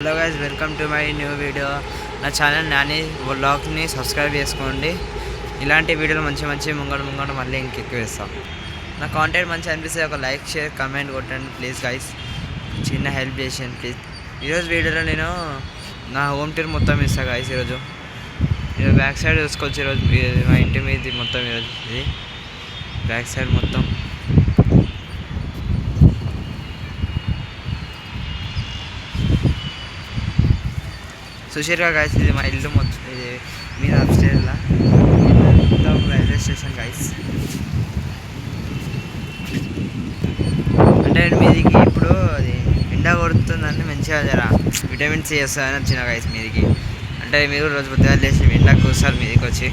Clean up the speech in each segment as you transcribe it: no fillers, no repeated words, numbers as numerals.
Hello guys, welcome to my new video. నా channel Nani వ్లాగ్ని subscribe చేసుకోండి. ఇలాంటి వీడియోలు మంచి ముంగడు మళ్ళీ ఇంకెక్కువ వేస్తాం. నా కాంటెంట్ మంచిగా అనిపిస్తే ఒక లైక్, షేర్, కమెంట్ కొట్టండి ప్లీజ్ గైస్. చిన్న హెల్ప్ చేసేయండి ప్లీజ్. ఈరోజు వీడియోలో నేను నా హోమ్ టూర్ మొత్తం ఇస్తాను గైస్. ఈరోజు బ్యాక్ సైడ్ చూసుకోవచ్చు. ఈరోజు మా ఇంటి మీద మొత్తం ఈరోజు ఇది బ్యాక్ సైడ్ మొత్తం సుషీర్గా గైస్. ఇది మా ఇల్లు మొత్తం, ఇది మీద అప్స్టేర్లా మొత్తం రైల్వే స్టేషన్ గైస్. అంటే మీదికి ఇప్పుడు అది ఎండ కొడుతుందంటే మంచిగా జర విటమిన్ సి వస్తుందని వచ్చిన గైస్ మీదికి. అంటే మీరు రోజు పొద్దుగా లేచి ఎండకు కూర్చోరు మీదికి వచ్చి.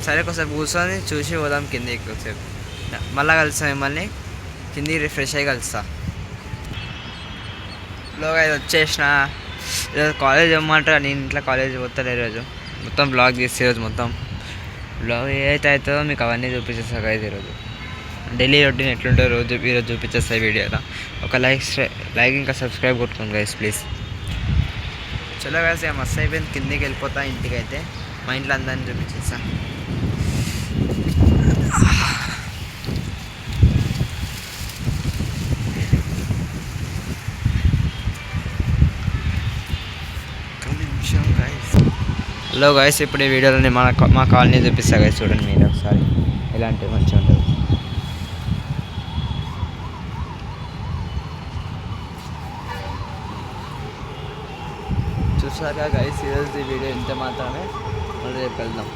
సరే ఒకసారి కూర్చొని చూసి పోదాం కిందికి ఒకసేపు. మళ్ళీ కలుస్తాం మిమ్మల్ని కిందికి రిఫ్రెష్ అయ్యి కలుస్తా. బ్లాగ్ అయితే వచ్చేసిన. ఈరోజు కాలేజ్ ఇవ్వమంటారు, నేను ఇంట్లో కాలేజ్ పోతాను. ఈరోజు మొత్తం బ్లాగ్ తీస్తే ఈరోజు మొత్తం బ్లాగ్ ఏదైతే అవుతుందో మీకు అవన్నీ చూపించేస్తా గైస్. ఈరోజు డైలీ రొటీన్ ఎట్లుంటుందో ఈరోజు చూపించేస్తాయి వీడియోలో. ఒక లైక్ ఇంకా సబ్స్క్రైబ్ కొట్టుకోండి గైస్ ప్లీజ్. చలో గైస్, మస్తు అయిపోయింది. కిందికి వెళ్ళిపోతా ఇంటికి. అయితే మా ఇంట్లో అందరినీ చూపించేస్తా. హలో గైస్, ఇప్పుడు ఈ వీడియోలో మా కాలనీ చూపిస్తా గైస్. చూడండి మీరు ఒకసారి ఎలాంటి మంచిగా ఉంటుంది. చూసారా గైస్, ఈరోజు ఈ వీడియో ఇంత మాత్రమే. మళ్ళీ రేపు వెళ్దాం.